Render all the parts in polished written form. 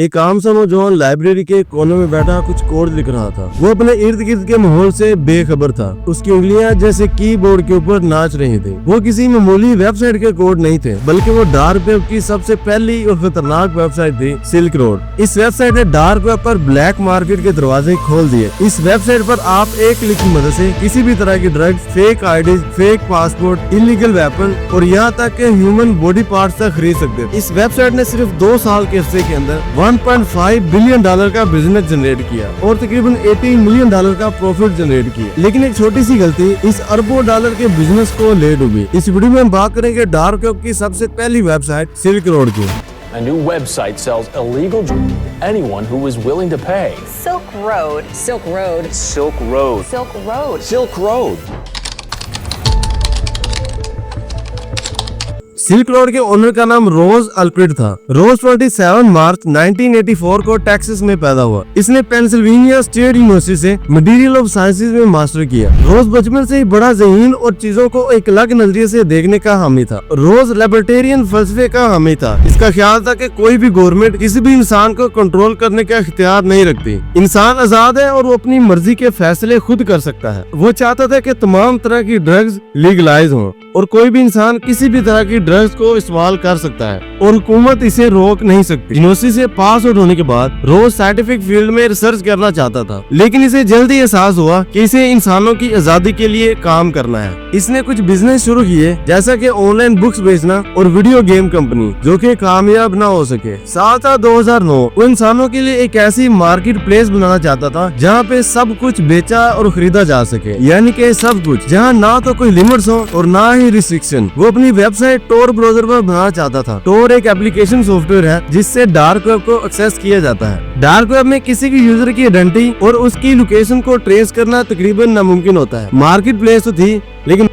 एक आम सा नौजवान लाइब्रेरी के कोने में बैठा कुछ कोड लिख रहा था। वो अपने इर्द गिर्द के माहौल से बेखबर था। उसकी उंगलियां जैसे कीबोर्ड के ऊपर नाच रही थी। वो किसी मामूली वेबसाइट के कोड नहीं थे, बल्कि वो डार्क वेब की सबसे पहली और खतरनाक वेबसाइट थी, सिल्क रोड। इस वेबसाइट ने डार्क वेब पर ब्लैक मार्केट के दरवाजे खोल दिए। इस वेबसाइट पर आप एक क्लिक की मदद से किसी भी तरह की drugs, fake ID, fake passport, illegal weapon और यहाँ तक के ह्यूमन बॉडी पार्ट्स तक खरीद सकते थे। इस वेबसाइट ने सिर्फ 2 साल के अरसे के अंदर $1.5 बिलियन का बिजनेस जनरेट किया और तकरीबन $80 मिलियन का प्रॉफिट जनरेट किया। लेकिन एक छोटी सी गलती इस अरबों डॉलर के बिजनेस को ले डूबी। इस वीडियो में हम बात करेंगे डार्क वेब की सबसे पहली वेबसाइट सिल्क रोड की। A new website sells illegal drugs to anyone who is willing to pay. Silk Road. Silk Road. Silk Road. Silk Road. Silk Road. Silk road के owner का नाम रोज Alfred था। रोज 27 मार्च 1984 को Texas में पैदा हुआ। इसने पेंसिल्वेनिया स्टेट यूनिवर्सिटी से मटेरियल ऑफ साइंसेज में मास्टर किया। रोज बचपन से ही बड़ा ज़हीन और चीजों को एक अलग नजरिए से देखने का हामी था। रोज लिबर्टेरियन फलसफे का हामी था। इसका ख्याल था कि कोई भी गवर्नमेंट किसी भी इंसान को कंट्रोल करने का इख्तियार नहीं रखती। इंसान आजाद है और वो अपनी मर्जी के फैसले खुद कर सकता है। वो चाहता था कि तमाम तरह की ड्रग्स लीगलाइज हों और कोई भी इंसान किसी भी तरह की ड्रग्स को इस्तेमाल कर सकता है और हुकूमत इसे रोक नहीं सकती। यूनिवर्सिटी से पास आउट होने के बाद रोज साइंटिफिक फील्ड में रिसर्च करना चाहता था, लेकिन इसे जल्दी एहसास हुआ कि इसे इंसानों की आजादी के लिए काम करना है। इसने कुछ बिजनेस शुरू किए, जैसा कि ऑनलाइन बुक्स बेचना और वीडियो गेम कंपनी, जो कि कामयाब न हो सके। साल था 2009। वो इंसानों के लिए एक ऐसी मार्केट प्लेस बनाना चाहता था जहाँ पे सब कुछ बेचा और खरीदा जा सके, यानी कि सब कुछ, जहाँ ना तो कोई लिमिट्स हो और ना ही रिस्ट्रिक्शन। वो अपनी वेबसाइट टोर ब्राउज़र पर बनाना चाहता था। टोर एक एप्लीकेशन सॉफ्टवेयर है जिससे डार्क वेब को एक्सेस किया जाता है। डार्क वेब में किसी की यूजर की आइडेंटिटी और उसकी लोकेशन को ट्रेस करना तकरीबन नामुमकिन होता है। मार्केट प्लेस तो थी, लेकिन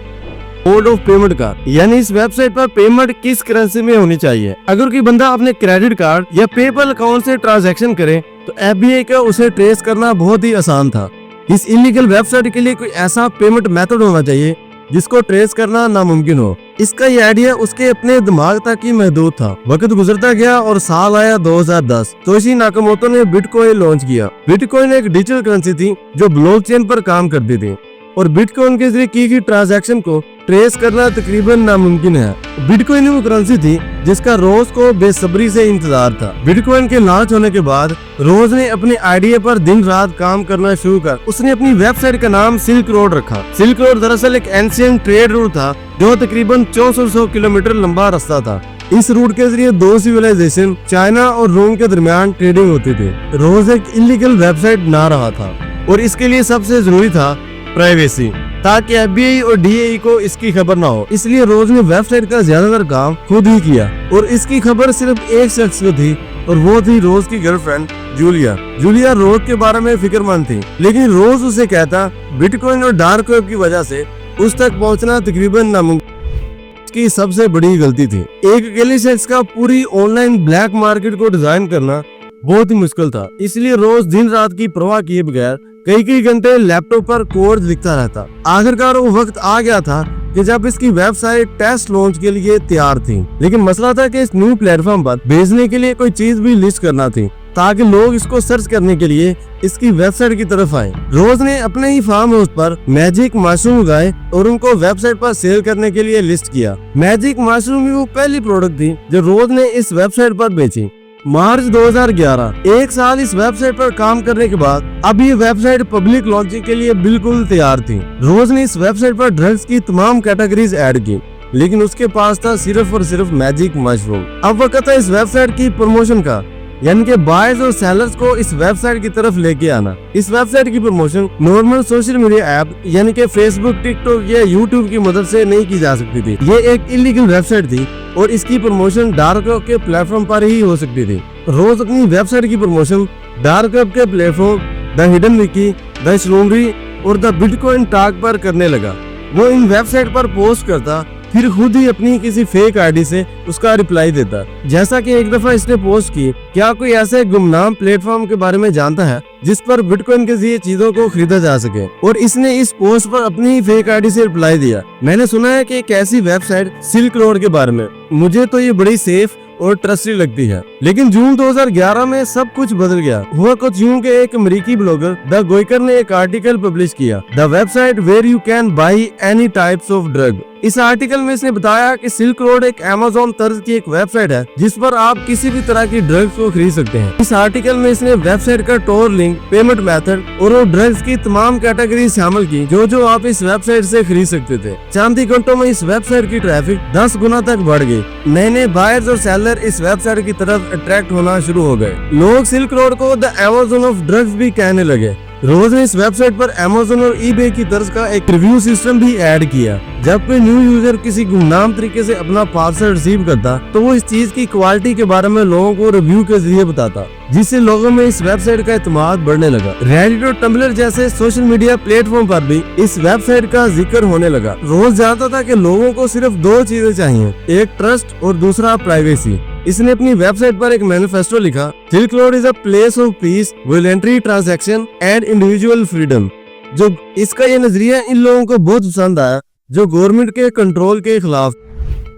मोड ऑफ पेमेंट का, यानी इस वेबसाइट पर पेमेंट किस करेंसी में होनी चाहिए। अगर कोई बंदा अपने क्रेडिट कार्ड या पेपल अकाउंट से ट्रांजैक्शन करे तो FBI का उसे ट्रेस करना बहुत ही आसान था। इस इलीगल वेबसाइट के लिए कोई ऐसा पेमेंट मेथड होना चाहिए जिसको ट्रेस करना नामुमकिन हो। इसका ये आइडिया उसके अपने दिमाग तक ही महदूद था। वक्त गुजरता गया और साल आया 2010। तोशी नाकामोटो ने बिटकॉइन लॉन्च किया। बिटकॉइन एक डिजिटल करेंसी थी जो ब्लॉकचेन पर काम करती थी और बिटकॉइन के जरिए की गई ट्रांजैक्शन को ट्रेस करना तकरीबन नामुमकिन है। बिटकॉइन वो करेंसी थी जिसका रोज को बेसब्री से इंतजार था। बिटकॉइन के लॉन्च होने के बाद रोज ने अपने आइडिया पर दिन रात काम करना शुरू कर उसने अपनी वेबसाइट का नाम सिल्क रोड रखा। सिल्क रोड दरअसल एक एंशिएंट ट्रेड रूट था जो तकरीबन 400 किलोमीटर लंबा रास्ता था। इस रूट के जरिए 2 सिविलाइजेशन चाइना और रोम के दरमियान ट्रेडिंग होती थी। रोज एक इलीगल वेबसाइट बना रहा था और इसके लिए सबसे जरूरी था प्राइवेसी, ताकि FBI और DEA को इसकी खबर ना हो। इसलिए रोज ने वेबसाइट का ज्यादातर काम खुद ही किया और इसकी खबर सिर्फ एक शख्स को थी और वो थी रोज की गर्लफ्रेंड जूलिया। जूलिया रोज के बारे में फिक्रमंद थी, लेकिन रोज उसे कहता बिटकॉइन और डार्क वेब की वजह से उस तक पहुंचना तकरीबन नामुमकिन की सबसे बड़ी गलती थी। एक अकेले शख्स का पूरी ऑनलाइन ब्लैक मार्केट को डिजाइन करना बहुत ही मुश्किल था। इसलिए रोज दिन रात की परवाह किए बगैर कई घंटे लैपटॉप पर कोड लिखता रहता। आखिरकार वो वक्त आ गया था कि जब इसकी वेबसाइट टेस्ट लॉन्च के लिए तैयार थी, लेकिन मसला था कि इस न्यू प्लेटफॉर्म पर भेजने के लिए कोई चीज भी लिस्ट करना थी ताकि लोग इसको सर्च करने के लिए इसकी वेबसाइट की तरफ आए। रोज ने अपने ही फार्म हाउस पर मैजिक मशरूम उगाए और उनको वेबसाइट पर सेल करने के लिए लिस्ट किया। मैजिक मशरूम वो पहली प्रोडक्ट थी जो रोज ने इस वेबसाइट पर बेची। मार्च 2011, 1 साल इस वेबसाइट पर काम करने के बाद अब ये वेबसाइट पब्लिक लॉन्चिंग के लिए बिल्कुल तैयार थी। रोज ने इस वेबसाइट पर ड्रग्स की तमाम कैटेगरीज ऐड की, लेकिन उसके पास था सिर्फ और सिर्फ मैजिक मशरूम। अब वक्त है इस वेबसाइट की प्रमोशन का, यानी कि बायर्स और सेलर्स को इस वेबसाइट की तरफ लेके आना। इस वेबसाइट की promotion normal social media app यानी कि फेसबुक, टिकटॉक या यूट्यूब की मदद से नहीं की जा सकती थी। ये एक इलीगल वेबसाइट थी और इसकी प्रमोशन डार्क वेब के प्लेटफॉर्म पर ही हो सकती थी। रोज अपनी वेबसाइट की प्रमोशन डार्क वेब के platform the hidden wiki, the Shroomery और द बिटकॉइन टॉक पर करने लगा। वो इन वेबसाइट पर पोस्ट करता, फिर खुद ही अपनी किसी फेक आईडी से उसका रिप्लाई देता। जैसा कि एक दफा इसने पोस्ट की, क्या कोई ऐसे गुमनाम प्लेटफॉर्म के बारे में जानता है जिस पर बिटकॉइन के जरिए चीजों को खरीदा जा सके, और इसने इस पोस्ट पर अपनी ही फेक आईडी से रिप्लाई दिया। मैंने सुना है कि एक ऐसी वेबसाइट सिल्क रोड के बारे में, मुझे तो ये बड़ी सेफ और ट्रस्टी लगती है। लेकिन जून 2011 में सब कुछ बदल गया। हुआ कुछ यूं के एक अमेरिकी ब्लॉगर द गोइकर ने एक आर्टिकल पब्लिश किया, the website where you can buy any types of drug. इस आर्टिकल में इसने बताया कि सिल्क रोड एक अमेज़न तर्ज की एक वेबसाइट है जिस पर आप किसी भी तरह की ड्रग्स को खरीद सकते हैं। इस आर्टिकल में इसने वेबसाइट का टोर लिंक, पेमेंट मेथड और वो ड्रग्स की तमाम कैटेगरी शामिल की जो आप इस वेबसाइट से खरीद सकते थे। चंद ही घंटों में इस वेबसाइट की ट्रैफिक 10 गुना तक बढ़ गई। नए बायर्स और सेलर इस वेबसाइट की तरफ अट्रैक्ट होना शुरू हो गए। लोग सिल्क रोड को द अमेज़न ऑफ ड्रग्स भी कहने लगे। रोज ने इस वेबसाइट पर अमेज़न और ईबे की तर्ज का एक रिव्यू सिस्टम भी ऐड किया। जब कोई न्यू यूजर किसी गुमनाम तरीके से अपना पार्सल रिसीव करता तो वो इस चीज की क्वालिटी के बारे में लोगों को रिव्यू के जरिए बताता, जिससे लोगों में इस वेबसाइट का एतमाद बढ़ने लगा। रेडिट और टम्बलर जैसे सोशल मीडिया प्लेटफॉर्म पर भी इस वेबसाइट का जिक्र होने लगा। रोज जानता था कि लोगों को सिर्फ दो चीजें चाहिए, एक ट्रस्ट और दूसरा प्राइवेसी। इसने अपनी वेबसाइट पर एक मैनिफेस्टो लिखा, silk road is a place of peace, voluntary transaction and individual freedom. जो इसका ये नजरिया इन लोगों को बहुत पसंद आया जो गवर्नमेंट के कंट्रोल के खिलाफ।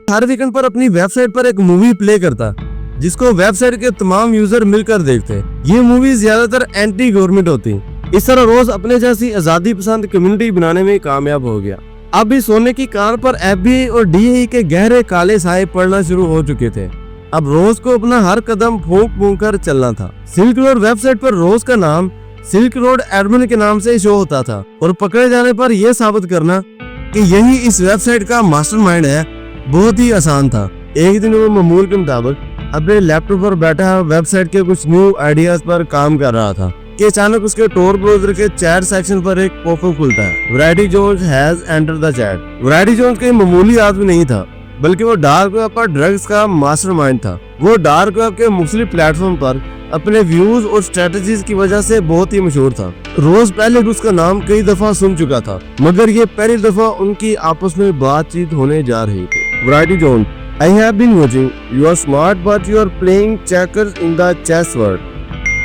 हर वीकेंड पर अपनी वेबसाइट पर एक मूवी प्ले करता जिसको वेबसाइट के तमाम यूजर मिलकर देखते। ये मूवी ज्यादातर एंटी गवर्नमेंट होती। इस तरह रोज अपने जैसी आजादी पसंद कम्युनिटी बनाने में कामयाब हो गया। अब इस सोने की कार पर FBI और DEA के गहरे काले साए पड़ना शुरू हो चुके थे। अब रोज को अपना हर कदम फूंक कर चलना था। सिल्क रोड वेबसाइट पर रोज का नाम सिल्क रोड एडमिन के नाम से शो होता था और पकड़े जाने पर यह साबित करना कि यही इस वेबसाइट का मास्टरमाइंड है बहुत ही आसान था। एक दिन वो मामूल के मुताबिक अपने लैपटॉप पर बैठा वेबसाइट के कुछ न्यू आइडियाज पर काम कर रहा था कि अचानक उसके टोर ब्राउज़र के चैट सेक्शन पर एक पॉपअप खुलता है, Variety Jones has entered the chat. Variety Jones कोई मामूली आदमी नहीं था बल्कि वो डार्क वेब पर ड्रग्स का मास्टरमाइंड था। वो डार्क वेब के मुख्तलिफ प्लेटफॉर्म पर अपने व्यूज और स्ट्रेटजीज की वजह से बहुत ही मशहूर था। रोज पहले भी उसका नाम कई दफा सुन चुका था मगर ये पहली दफा उनकी आपस में बातचीत होने जा रही थी। Variety Jones, I have been watching, you are smart but you are playing checkers in the chess world.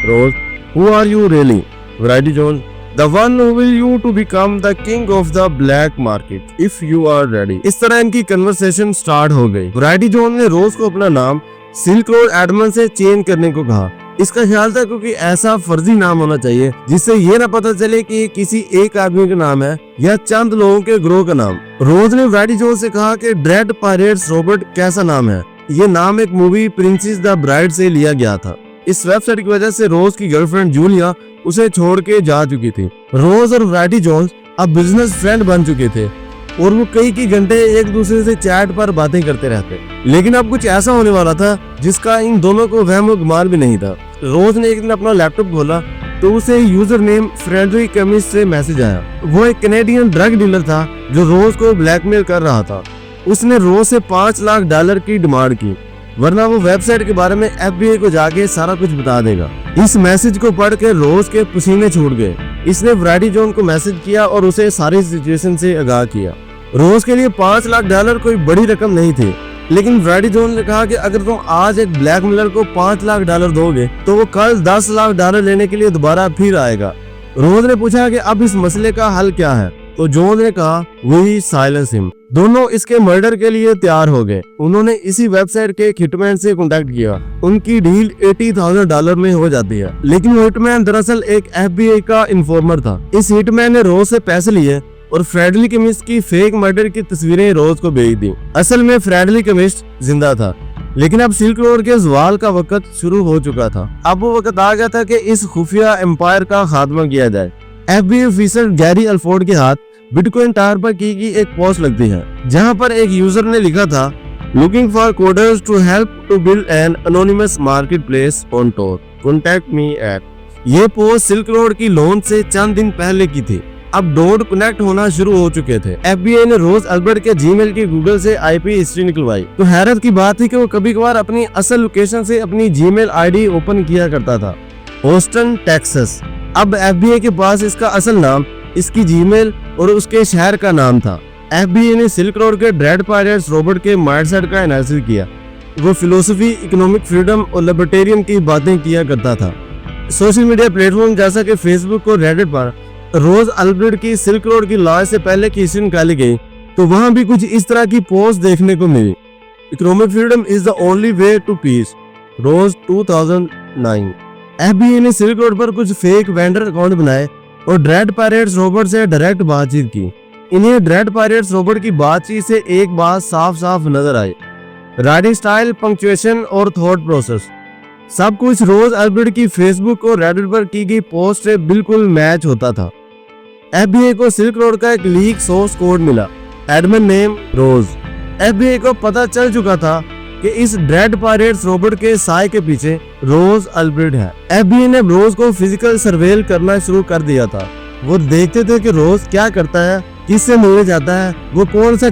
Ross, who are you really? Variety Jones, The one who will you to become the king of the black market if you are ready। इस तरह इनकी conversation start हो गई। Variety zone ने रोज को अपना नाम silk road admin से चेंज करने को कहा। इसका ख्याल था क्योंकि ऐसा फर्जी नाम होना चाहिए जिससे ये ना पता चले कि ये किसी एक आदमी का नाम है या चंद लोगों के ग्रोह का नाम। रोज ने वैरायटी जोन से कहा कि ड्रेड पायरेट्स रॉबर्ट कैसा नाम है। ये नाम एक मूवी प्रिंसेस द ब्राइड से लिया गया था। इस वेबसाइट की वजह से रोज की गर्लफ्रेंड जूलिया उसे छोड़ के जा चुकी थी। रोज और वैरायटी जोन्स अब बिजनेस फ्रेंड बन चुके थे और वो कई घंटे एक दूसरे से चैट पर बातें करते रहते। लेकिन अब कुछ ऐसा होने वाला था जिसका इन दोनों को वहम गुमान भी नहीं था। रोज ने एक दिन अपना लैपटॉप खोला तो उसे यूजर नेम फ्रेडरिक कमिंस से मैसेज आया। वो एक कैनेडियन ड्रग डीलर था जो रोज को ब्लैकमेल कर रहा था। उसने रोज से $5 लाख की डिमांड की वरना वो वेबसाइट के बारे में FBI को जाके सारा कुछ बता देगा। इस मैसेज को पढ़ के रोज के पसीने छूट गए। इसने वैरायटी जोन को मैसेज किया और उसे सारी सिचुएशन से आगाह किया। रोज के लिए $5 लाख कोई बड़ी रकम नहीं थी, लेकिन वैरायटी जोन ने कहा कि अगर तुम आज एक ब्लैकमेलर को $5 लाख दोगे तो वो कल $10 लाख लेने के लिए दोबारा फिर आएगा। रोज ने पूछा कि अब इस मसले का हल क्या है तो जोन ने कहा वी साइलेंस हिम। दोनों इसके मर्डर के लिए तैयार हो गए। उन्होंने इसी वेबसाइट के हिटमैन से कांटेक्ट किया। उनकी डील $80,000 में हो जाती है, लेकिन वो हिटमैन दरअसल एक FBI का इन्फॉर्मर था। इस हिटमैन ने रोज से पैसे लिए और फ्रेडली केमिस्ट की फेक मर्डर की तस्वीरें रोज को भेज दी। असल में फ्रेडली केमिस्ट जिंदा था, लेकिन अब सिल्क रोड के ज़वाल का वक्त शुरू हो चुका था। अब वो वक्त आ गया था कि इस खुफिया एम्पायर का खात्मा किया जाए। FBI ऑफिसर गैरी अल्फोर्ड के हाथ बिटकॉइन टावर पर की गई एक पोस्ट लगती है जहां पर एक यूजर ने लिखा था, looking for coders to help to build an anonymous marketplace on Tor, contact me at. ये पोस्ट सिल्क रोड की लॉन्च से चंद दिन पहले की थी। अब डॉट कनेक्ट होना शुरू हो चुके थे। FBI ने रोज अल्बर्ट के जीमेल की गूगल से IP हिस्ट्री निकलवाई। तो हैरत की बात थी कि वो कभी कभार अपनी असल लोकेशन से अपनी जीमेल ID ओपन किया करता था, होस्टन टेक्सास। अब FBI के पास इसका असल नाम, इसकी जीमेल और उसके शहर का नाम था। FBI ने सिल्क रोड के ड्रेड पायरेट्स रॉबर्ट के माइंडसेट का एनालिसिस किया। वो फिलोसफी, इकोनॉमिक फ्रीडम और लिबर्टेरियन की बातें किया करता था। सोशल मीडिया प्लेटफॉर्म जैसा कि फेसबुक और रेडिट पर रोज अल्बर्ट की सिल्क रोड की लॉन्च से पहले की हिस्ट्री निकाली गई तो वहां भी कुछ इस तरह की पोस्ट देखने को मिली। Economic freedom is the only way to peace. Ross 2009। FBI ने सिल्क रोड पर कुछ फेक वेंडर अकाउंट बनाए और ड्रेड पायरेट्स रोबोट से डायरेक्ट बातचीत की। इन्हें ड्रेड पायरेट्स रोबोट की बातचीत से एक बात साफ साफ नजर आई, राइटिंग स्टाइल, पंक्चुएशन और थॉट प्रोसेस, सब कुछ रोज अल्ब्रेट की फेसबुक और रेडिट पर की गई पोस्ट से बिल्कुल मैच होता था। FBI को सिल्क रोड का एक लीक सोर्स कोड मिला, एडमिन नेम रोज। FBI को पता चल चुका था कि इस ड्रेड पायरेट्स रोबोट के साय के पीछे रोज अल्ब्रेट है। FBI ने रोज को फिजिकल सर्वेल करना शुरू कर दिया था। वो देखते थे कि रोज क्या करता है, किससे मिलने जाता है, वो कौन सा